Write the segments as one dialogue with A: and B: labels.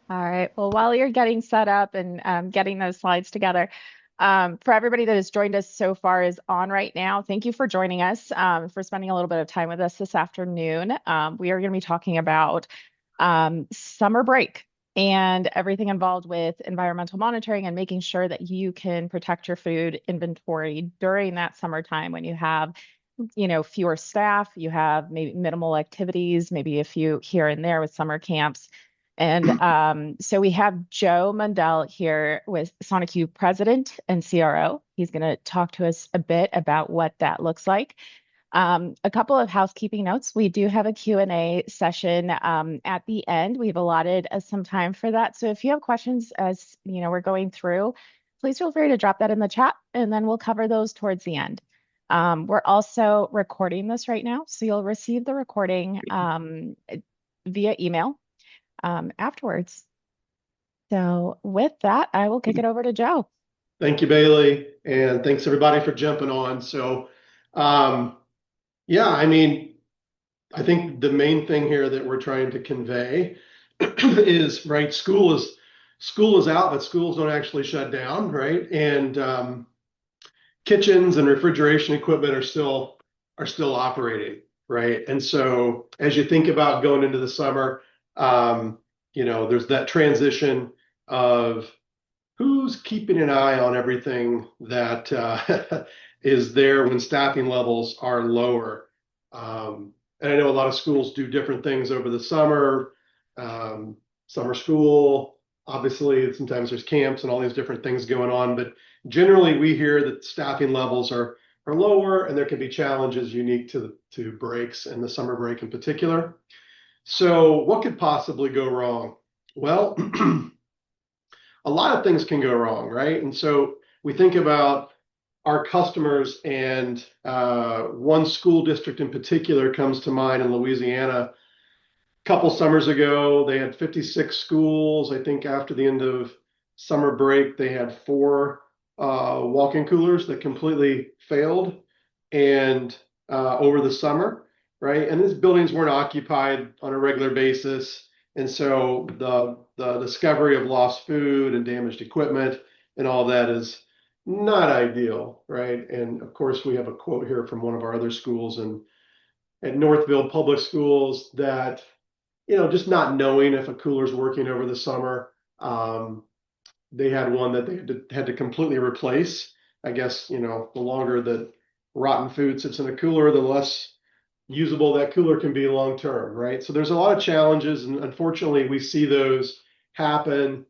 A: All right. Well, while you're getting set up and getting those slides together, for everybody that has joined us so far is on right now, thank you for joining us, for spending a little bit of time with us this afternoon. We are going to be talking about summer break and everything involved with environmental monitoring and making sure that you can protect your food inventory during that summertime when you have, fewer staff, you have maybe minimal activities, maybe a few here and there with summer camps. And so we have Joe Mundell here with Sonic U president and CRO. He's going to talk to us a bit about what that looks like. A couple of housekeeping notes. We do have a Q&A session at the end. We've allotted some time for that. So if you have questions as we're going through, please feel free to drop that in the chat and then we'll cover those towards the end. We're also recording this right now, so you'll receive the recording via email afterwards. So with that, I will kick it over to Joe.
B: Thank you, Bailey, and thanks everybody for jumping on. Um, yeah, I think the main thing here that we're trying to convey is right. School is out, but schools don't actually shut down, right? And kitchens and refrigeration equipment are still operating, right? And so as you think about going into the summer, um, there's that transition of who's keeping an eye on everything that is there when staffing levels are lower. And I know a lot of schools do different things over the summer, um, summer school. Obviously, sometimes there's camps and all these different things going on, but generally we hear that staffing levels are lower, and there can be challenges unique to breaks and the summer break in particular. So, what could possibly go wrong? Well, a lot of things can go wrong, right? And so we think about our customers, and one school district in particular comes to mind in Louisiana. A couple summers ago, they had 56 schools. I think after the end of summer break, they had four walk-in coolers that completely failed, and over the summer, right? And these buildings weren't occupied on a regular basis, and so the discovery of lost food and damaged equipment and all that is not ideal, right? And of course, we have a quote here from one of our other schools and at Northville Public Schools that just not knowing if a cooler's working over the summer. They had one that they had to completely replace. I guess, the longer that rotten food sits in a cooler, the less usable that cooler can be long term, right? So there's a lot of challenges, and unfortunately, we see those happen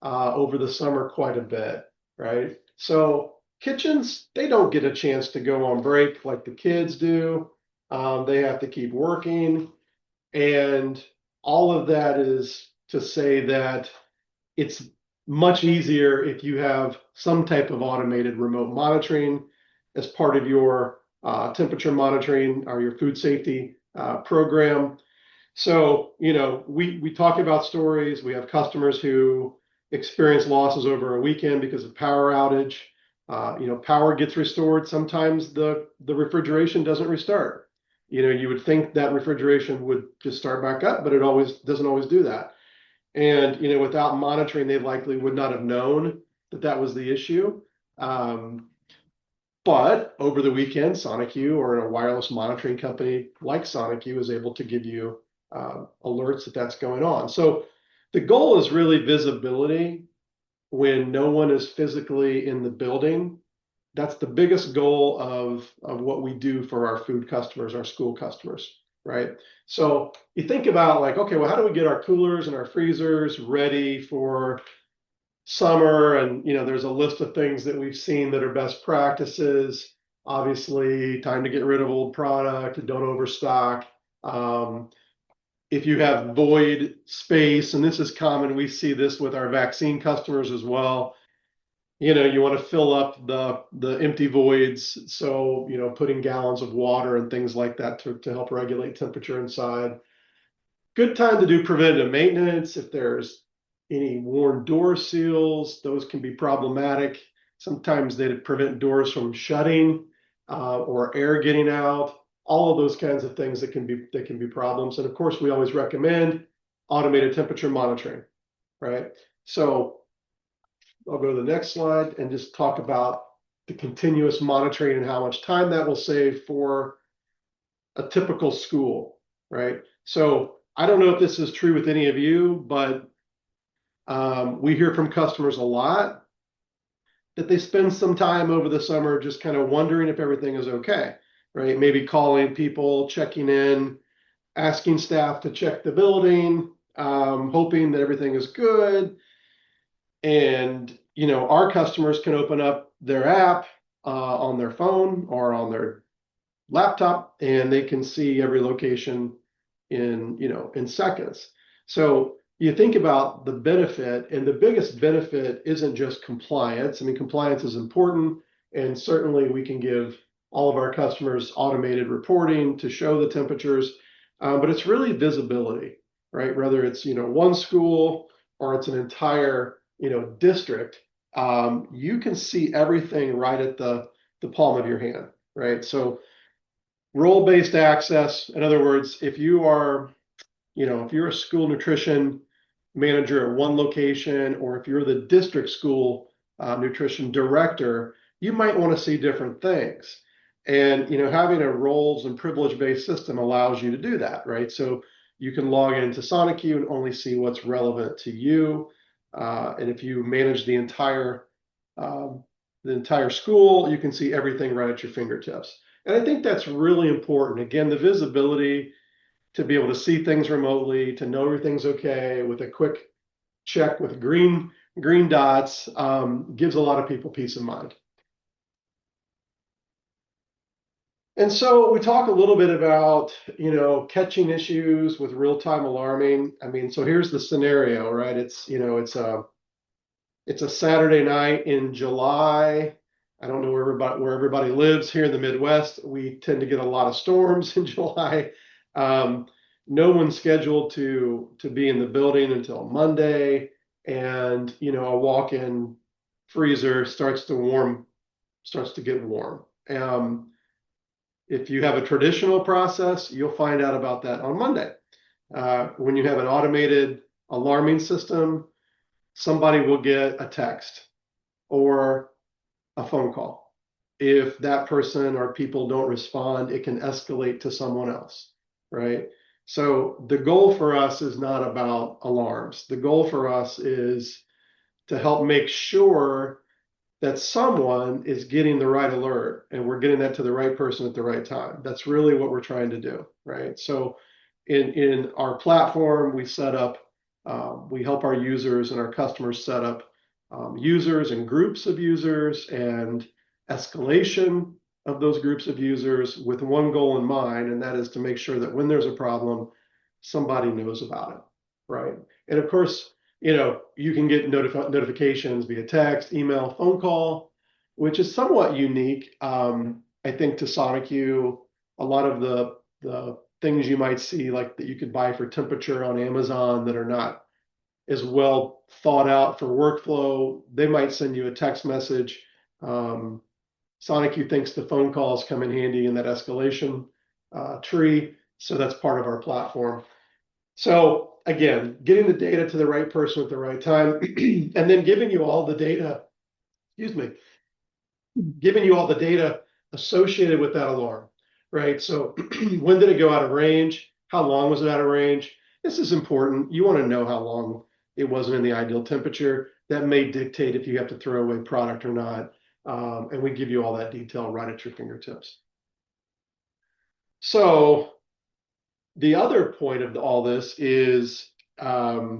B: over the summer quite a bit, right? So kitchens, they don't get a chance to go on break like the kids do. They have to keep working, and all of that is to say that it's much easier if you have some type of automated remote monitoring as part of your temperature monitoring or your food safety program. So, we talk about stories. We have customers who experience losses over a weekend because of power outage. Power gets restored. Sometimes the refrigeration doesn't restart. You would think that refrigeration would just start back up, but it always doesn't always do that. And without monitoring, they likely would not have known that that was the issue. Um, but over the weekend, Sonic U or a wireless monitoring company like Sonic U is able to give you alerts that that's going on. So the goal is really visibility when no one is physically in the building. That's the biggest goal of what we do for our food customers, our school customers, right? So you think about like, okay, well, how do we get our coolers and our freezers ready for summer? And there's a list of things that we've seen that are best practices. Obviously, time to get rid of old product, don't overstock. Um, if you have void space, and this is common, we see this with our vaccine customers as well. You want to fill up the empty voids, so putting gallons of water and things like that to help regulate temperature inside. Good time to do preventative maintenance. If there's any worn door seals, those can be problematic. Sometimes they prevent doors from shutting or air getting out. All of those kinds of things that can be problems. And of course, we always recommend automated temperature monitoring, right? So I'll go to the next slide and just talk about the continuous monitoring and how much time that will save for a typical school, right? So I don't know if this is true with any of you, but we hear from customers a lot that they spend some time over the summer just kind of wondering if everything is okay, right? Maybe calling people, checking in, asking staff to check the building, hoping that everything is good. And, our customers can open up their app on their phone or on their laptop, and they can see every location in seconds. So you think about the benefit, and the biggest benefit isn't just compliance. I mean, compliance is important, and certainly we can give all of our customers automated reporting to show the temperatures, but it's really visibility, right? Whether it's one school or it's an entire district, you can see everything right at the palm of your hand, right? So role-based access, in other words, if you're a school nutrition manager at one location, or if you're the district school nutrition director, you might want to see different things. And having a roles and privilege-based system allows you to do that, right? So you can log into SoniQ and only see what's relevant to you. And if you manage the entire school, you can see everything right at your fingertips. And I think that's really important. Again, the visibility to be able to see things remotely, to know everything's okay with a quick check with green dots, gives a lot of people peace of mind. And so we talk a little bit about, catching issues with real-time alarming. I mean, so here's the scenario, right? It's a Saturday night in July. I don't know where everybody lives here in the Midwest. We tend to get a lot of storms in July. No one's scheduled to be in the building until Monday, and a walk-in freezer starts to get warm. If you have a traditional process, you'll find out about that on Monday. When you have an automated alarming system, somebody will get a text or a phone call. If that person or people don't respond, it can escalate to someone else, right? So the goal for us is not about alarms. The goal for us is to help make sure that someone is getting the right alert and we're getting that to the right person at the right time. That's really what we're trying to do, right? So in our platform, we help our users and our customers set up users and groups of users and escalation of those groups of users with one goal in mind, and that is to make sure that when there's a problem, somebody knows about it, right? And of course, you can get notifications via text, email, phone call, which is somewhat unique, I think, to SoniQ. A lot of the things you might see, like that you could buy for temperature on Amazon that are not as well thought out for workflow, they might send you a text message. SoniQ thinks the phone calls come in handy in that escalation tree. So that's part of our platform. So again, getting the data to the right person at the right time, and then giving you all the data, excuse me, giving you all the data associated with that alarm, right? So when did it go out of range? How long was it out of range? This is important. You want to know how long it wasn't in the ideal temperature. That may dictate if you have to throw away product or not. And we give you all that detail right at your fingertips. So the other point of all this is, I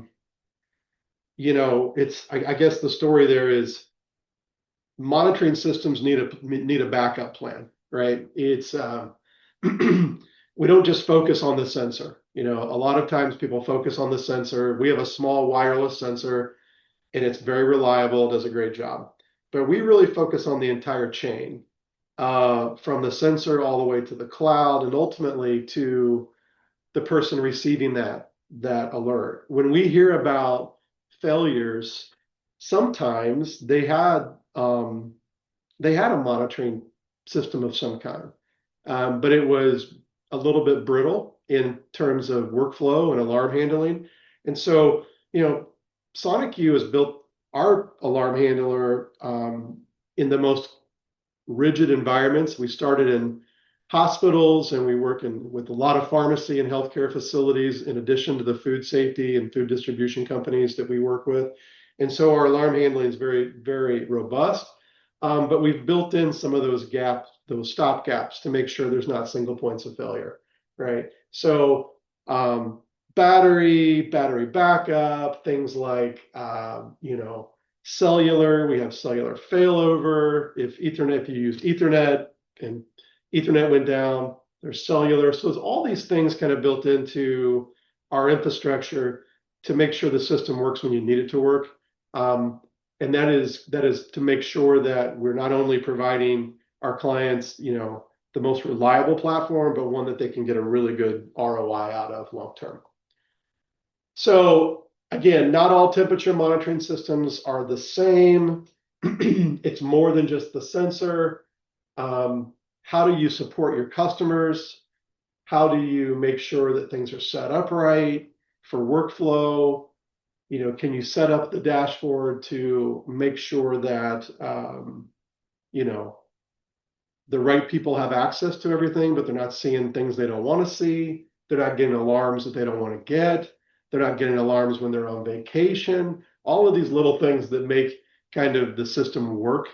B: guess the story there is monitoring systems need a backup plan, right? It's we don't just focus on the sensor. A lot of times people focus on the sensor. We have a small wireless sensor, and it's very reliable, does a great job. But we really focus on the entire chain, from the sensor all the way to the cloud, and ultimately to the person receiving that alert. When we hear about failures, sometimes they had a monitoring system of some kind, but it was a little bit brittle in terms of workflow and alarm handling. And so, Sonic U has built our alarm handler in the most rigid environments. We started in hospitals and we work with a lot of pharmacy and healthcare facilities, in addition to the food safety and food distribution companies that we work with. And so our alarm handling is very, very robust. But we've built in some of those gaps, those stop gaps, to make sure there's not single points of failure, right? So battery backup, things like cellular. We have cellular failover. If you used Ethernet and Ethernet went down, there's cellular. So there's all these things kind of built into our infrastructure to make sure the system works when you need it to work. And that is to make sure that we're not only providing our clients, the most reliable platform, but one that they can get a really good ROI out of long term. So again, not all temperature monitoring systems are the same. It's more than just the sensor. How do you support your customers? How do you make sure that things are set up right for workflow? Can you set up the dashboard to make sure that the right people have access to everything, but they're not seeing things they don't want to see. They're not getting alarms that they don't want to get. They're not getting alarms when they're on vacation. All of these little things that make kind of the system work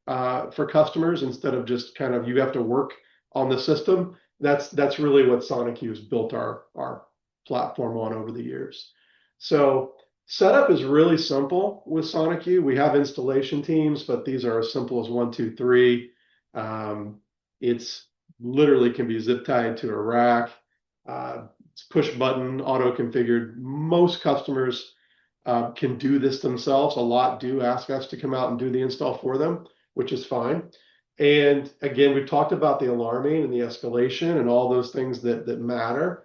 B: for customers, instead of just kind of you have to work on the system. That's really what SonicU has built our platform on over the years. So setup is really simple with SonicU. We have installation teams, but these are as simple as 1, 2, 3. It's literally can be zip tied to a rack. It's push button, auto configured. Most customers can do this themselves. A lot do ask us to come out and do the install for them, which is fine. And again, we've talked about the alarming and the escalation and all those things that matter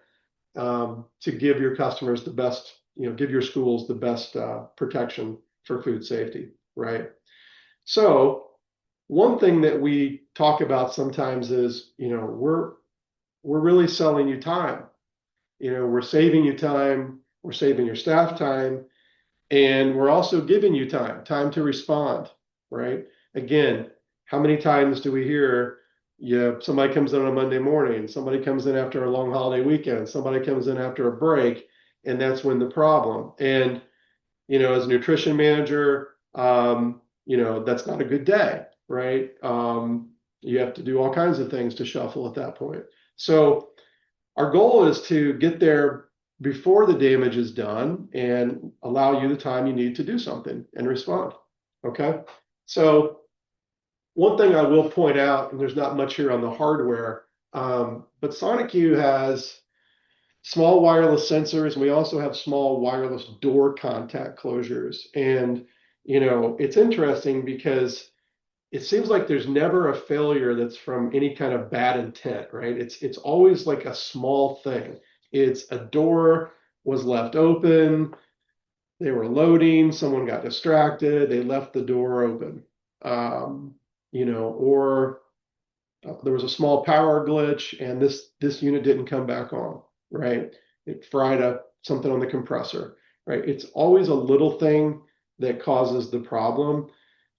B: to give your customers the best, give your schools the best protection for food safety, right? So one thing that we talk about sometimes is, we're really selling you time. We're saving you time, we're saving your staff time, and we're also giving you time to respond, right? Again, how many times do we hear, somebody comes in on a Monday morning, somebody comes in after a long holiday weekend, somebody comes in after a break, and that's when the problem. And, as a nutrition manager, that's not a good day, right? You have to do all kinds of things to shuffle at that point. So our goal is to get there before the damage is done and allow you the time you need to do something and respond. Okay. So one thing I will point out, and there's not much here on the hardware, but SonicU has small wireless sensors, and we also have small wireless door contact closures. And, it's interesting because it seems like there's never a failure that's from any kind of bad intent, right? It's always like a small thing. It's a door was left open, they were loading, someone got distracted, they left the door open, or there was a small power glitch and this unit didn't come back on, right? It fried up something on the compressor, right? It's always a little thing that causes the problem.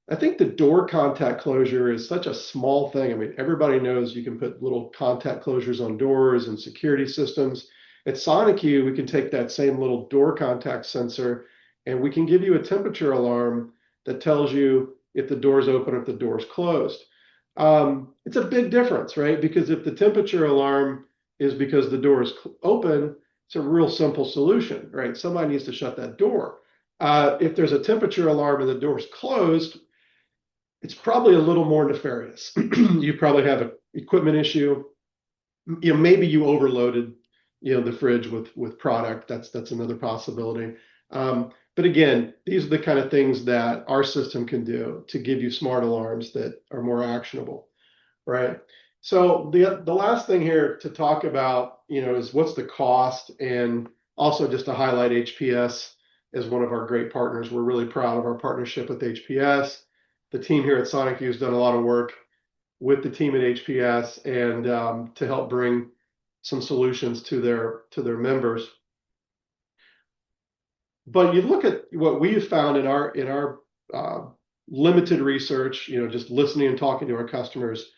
B: I think the door contact closure is such a small thing. I mean, everybody knows you can put little contact closures on doors and security systems. At SonicU, we can take that same little door contact sensor and we can give you a temperature alarm that tells you if the door's open or if the door's closed. It's a big difference, right? Because if the temperature alarm is because the door is open, it's a real simple solution, right? Somebody needs to shut that door. If there's a temperature alarm and the door's closed, it's probably a little more nefarious. You probably have an equipment issue. Maybe you overloaded, the fridge with product. That's another possibility. But again, these are the kind of things that our system can do to give you smart alarms that are more actionable, right? So the last thing here to talk about, is what's the cost, and also just to highlight HPS as one of our great partners. We're really proud of our partnership with HPS. The team here at SonicU has done a lot of work with the team at HPS and to help bring some solutions to their members. but you look at what we have found in our uh, limited research, just listening and talking to our customers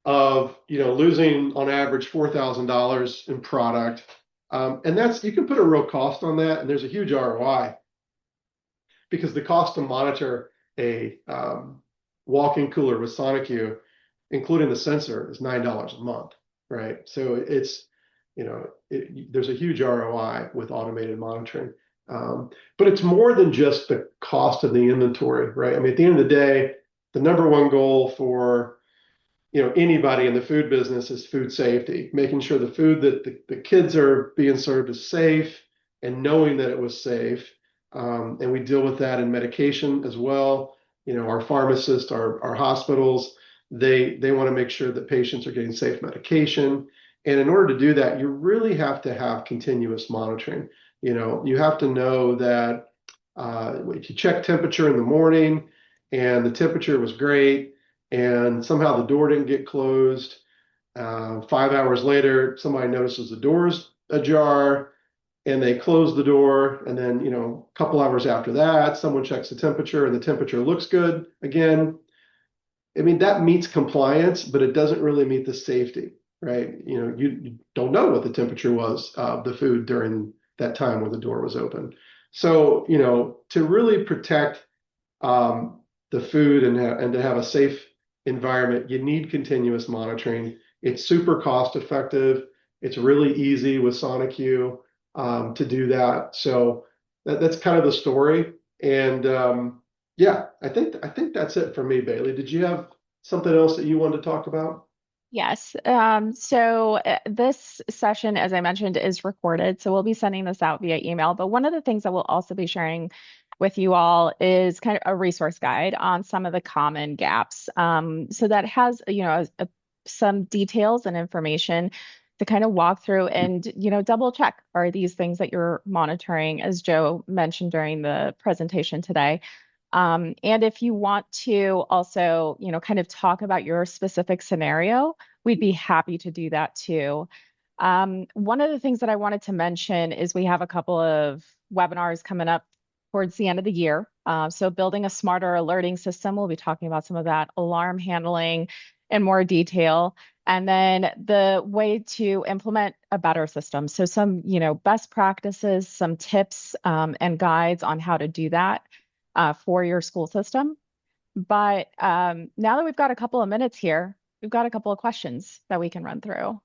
B: of losing on average $4,000 in product, and that's you can put a real cost on that, and there's a huge ROI because the cost to monitor a walk-in cooler with SoniQ, including the sensor, is $9 a month, right? So there's a huge ROI with automated monitoring. But it's more than just the cost of the inventory, right? I mean, at the end of the day, the number one goal for anybody in the food business is food safety, making sure the food that the kids are being served is safe and knowing that it was safe. And we deal with that in medication as well. Our pharmacists, our hospitals, they want to make sure that patients are getting safe medication. And in order to do that, you really have to have continuous monitoring. You have to know that if you check temperature in the morning and the temperature was great, and somehow the door didn't get closed. 5 hours later, somebody notices the door's ajar and they close the door. And then, a couple hours after that, someone checks the temperature and the temperature looks good again. I mean, that meets compliance, but it doesn't really meet the safety, right? You don't know what the temperature was of the food during that time when the door was open. So, to really protect the food and to have a safe environment, you need continuous monitoring. It's super cost effective. It's really easy with SoniQ to do that. So that's kind of the story. And yeah, I think that's it for me, Bailey. Did you have something else that you wanted to talk about?
A: Yes. This session, as I mentioned, is recorded. So we'll be sending this out via email. But one of the things that we'll also be sharing with you all is kind of a resource guide on some of the common gaps. So that has, some details and information to kind of walk through and, double check, are these things that you're monitoring, as Joe mentioned during the presentation today. And if you want to also, kind of talk about your specific scenario, we'd be happy to do that too. One of the things that I wanted to mention is we have a couple of webinars coming up towards the end of the year. So building a smarter alerting system, we'll be talking about some of that alarm handling in more detail. And then the way to implement a better system. So some, best practices, some tips and guides on how to do that for your school system. But now that we've got a couple of minutes here, we've got a couple of questions that we can run through.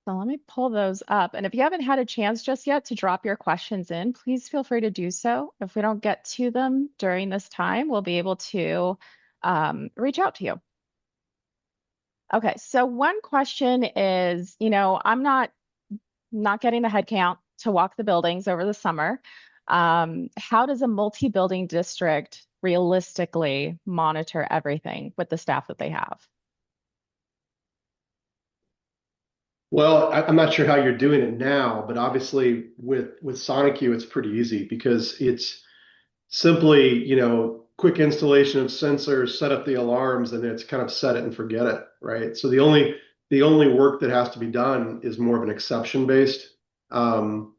A: So let me pull those up. And if you haven't had a chance just yet to drop your questions in, please feel free to do so. If we don't get to them during this time, we'll be able to reach out to you. Okay, so one question is, I'm not getting the head count to walk the buildings over the summer. How does a multi-building district realistically monitor everything with the staff that they have?
B: Well, I'm not sure how you're doing it now, but obviously with SoniQ, it's pretty easy because it's simply, quick installation of sensors, set up the alarms, and it's kind of set it and forget it, right? So the only work that has to be done is more of an exception-based um,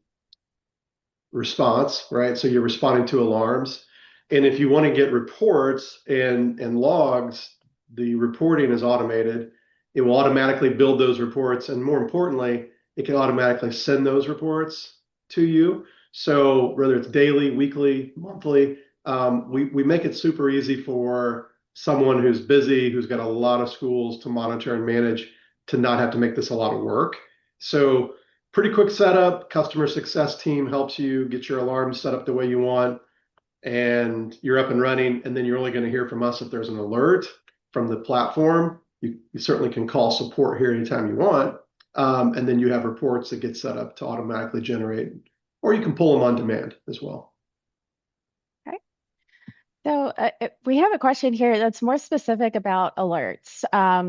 B: response, right? So you're responding to alarms. And if you want to get reports and logs, the reporting is automated. It will automatically build those reports. And more importantly, it can automatically send those reports to you. So whether it's daily, weekly, monthly, we make it super easy for someone who's busy, who's got a lot of schools to monitor and manage, to not have to make this a lot of work. So pretty quick setup. Customer success team helps you get your alarms set up the way you want, and you're up and running. And then you're only going to hear from us if there's an alert from the platform. You certainly can call support here anytime you want. And then you have reports that get set up to automatically generate, or you can pull them on demand as well.
A: Okay. So we have a question here that's more specific about alerts.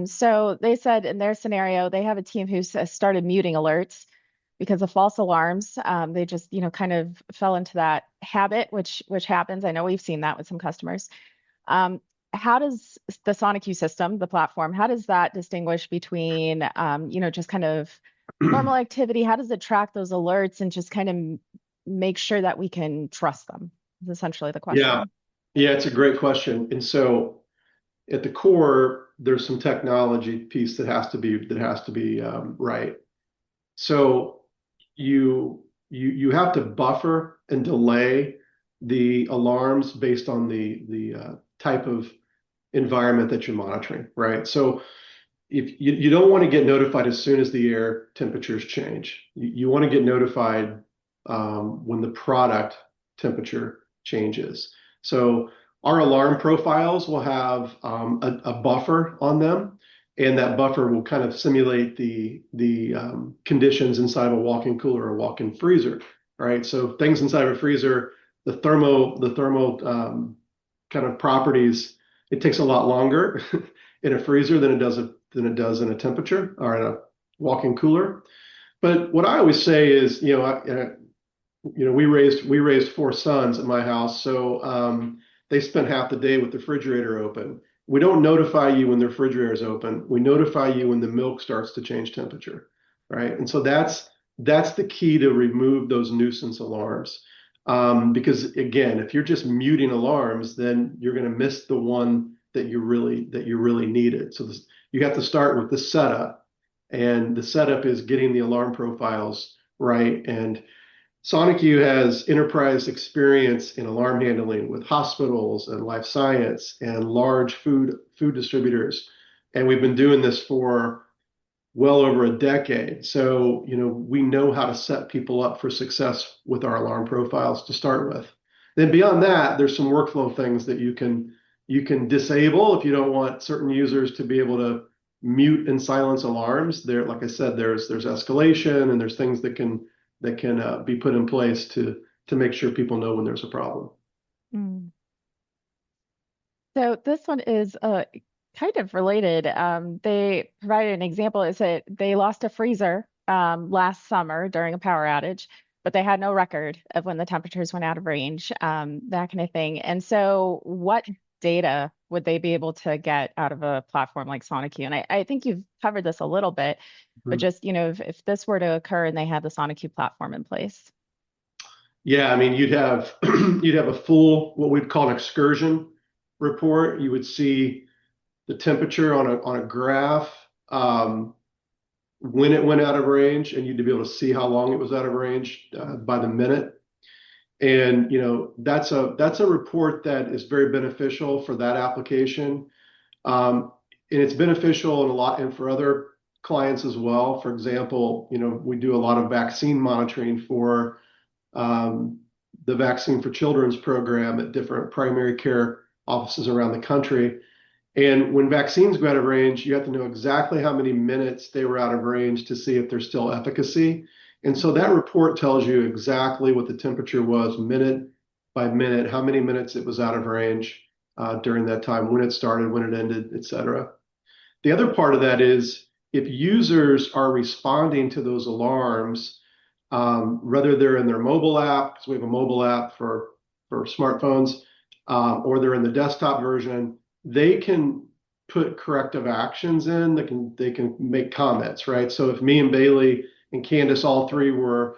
A: So they said in their scenario, they have a team who started muting alerts because of false alarms. They just, kind of fell into that habit, which happens. I know we've seen that with some customers. How does the SoniQ system, the platform, how does that distinguish between, just kind of normal activity? How does it track those alerts and just kind of make sure that we can trust them? Is essentially the
B: Yeah.
A: question.
B: Yeah, it's a great question. And so at the core, there's some technology piece that has to be right. So you have to buffer and delay the alarms based on the type of environment that you're monitoring, right? So if you don't want to get notified as soon as the air temperatures change. You want to get notified when the product temperature changes. So our alarm profiles will have a buffer on them, and that buffer will kind of simulate the conditions inside of a walk-in cooler or a walk-in freezer, right? So things inside of a freezer, the thermal kind of properties, it takes a lot longer in a freezer than it does in a temperature or in a walk-in cooler. But what I always say is, we raised four sons at my house, so they spent half the day with the refrigerator open. We don't notify you when the refrigerator is open. We notify you when the milk starts to change temperature, right? And so that's the key to remove those nuisance alarms. Because again, if you're just muting alarms, then you're going to miss the one that you really needed. So you have to start with the setup, and the setup is getting the alarm profiles right. And SonicU has enterprise experience in alarm handling with hospitals and life science and large food distributors. And we've been doing this for well over a decade. So, we know how to set people up for success with our alarm profiles to start with. Then beyond that, there's some workflow things that you can disable if you don't want certain users to be able to mute and silence alarms. There, like I said, there's escalation and there's things that can be put in place to make sure people know when there's a problem.
A: Mm. So this one is kind of related. They provided an example. Is that they lost a freezer last summer during a power outage, but they had no record of when the temperatures went out of range, that kind of thing. And so, what data would they be able to get out of a platform like SoniQ? And I think you've covered this a little bit, but
B: Mhm.
A: just, if this were to occur and they had the SoniQ platform in place.
B: Yeah, I mean, you'd have you'd have a full what we'd call an excursion report. You would see the temperature on a graph, when it went out of range, and you'd be able to see how long it was out of range by the minute. And that's a report that is very beneficial for that application. And it's beneficial in a lot and for other clients as well. For example, we do a lot of vaccine monitoring for um, the Vaccine for Children's program at different primary care offices around the country. And when vaccines go out of range, you have to know exactly how many minutes they were out of range to see if there's still efficacy. And so that report tells you exactly what the temperature was minute by minute, how many minutes it was out of range during that time, when it started, when it ended, et cetera. The other part of that is if users are responding to those alarms, whether they're in their mobile app, because we have a mobile app for smartphones, or they're in the desktop version, they can put corrective actions in. They can make comments, right? So if me and Bailey and Candace, all three were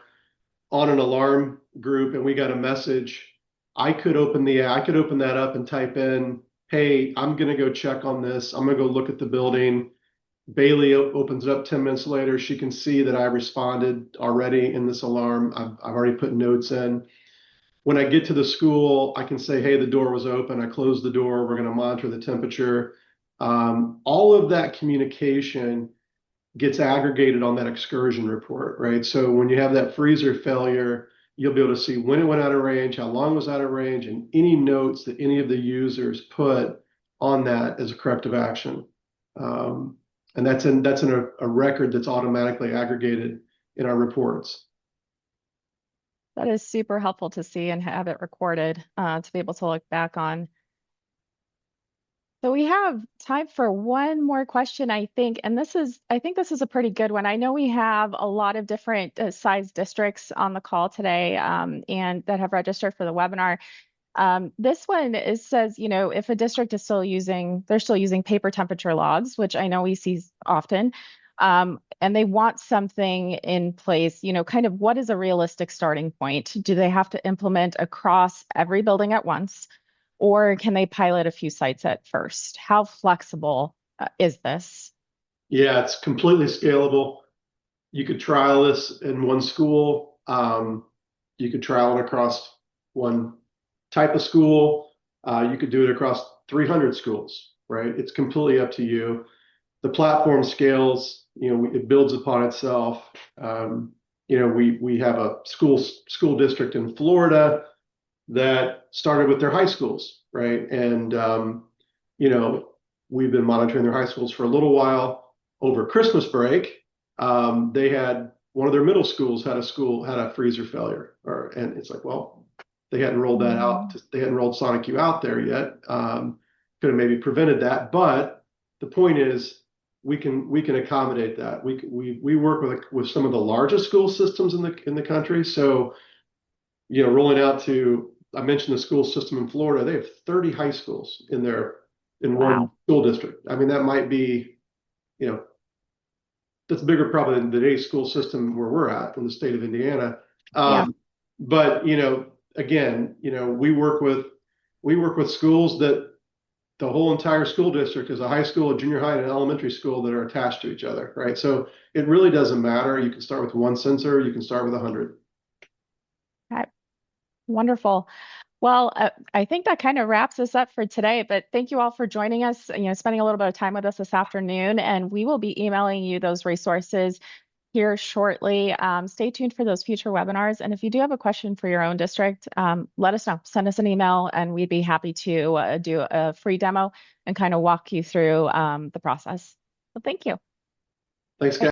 B: on an alarm group and we got a message, I could open that up and type in, "Hey, I'm gonna go check on this. I'm gonna go look at the building." Bailey opens it up 10 minutes later. She can see that I responded already in this alarm. I've already put notes in. When I get to the school, I can say, "Hey, the door was open. I closed the door. We're going to monitor the temperature." All of that communication gets aggregated on that excursion report, right? So when you have that freezer failure, you'll be able to see when it went out of range, how long it was out of range, and any notes that any of the users put on that as a corrective action. Um, and that's in a record that's automatically aggregated in our reports.
A: That is super helpful to see and have it recorded to be able to look back on. So we have time for one more question, I think, and I think this is a pretty good one. I know we have a lot of different size districts on the call today, and that have registered for the webinar. This one says, if a district is they're still using paper temperature logs, which I know we see often. And they want something in place, kind of what is a realistic starting point? Do they have to implement across every building at once, or can they pilot a few sites at first? How flexible is this?
B: Yeah, it's completely scalable. You could trial this in one school. You could trial it across one type of school. You could do it across 300 schools, right? It's completely up to you. The platform scales, it builds upon itself. We have a school district in Florida that started with their high schools, right? And you know, we've been monitoring their high schools for a little while. Over Christmas break, they had one of their middle schools had a freezer failure, and it's like, well, they hadn't rolled that out.
A: Mm,
B: They hadn't rolled Sonic U out there yet. Could have maybe prevented that, but the point is, we can accommodate that. We work with some of the largest school systems in the country. So, rolling out to, I mentioned the school system in Florida. They have 30 high schools in one
A: wow.
B: school district. I mean, that might be, you know, that's bigger probably than today's school system where we're at in the state of Indiana.
A: Yeah.
B: But again, we work with schools that the whole entire school district is a high school, a junior high, and an elementary school that are attached to each other, right? So it really doesn't matter. You can start with one sensor, you can start with 100.
A: Okay. Wonderful. Well, I think that kind of wraps us up for today, but thank you all for joining us, spending a little bit of time with us this afternoon, and we will be emailing you those resources here shortly. Stay tuned for those future webinars. And if you do have a question for your own district, let us know. Send us an email and we'd be happy to do a free demo and kind of walk you through the process. So thank you.
B: Thanks, guys.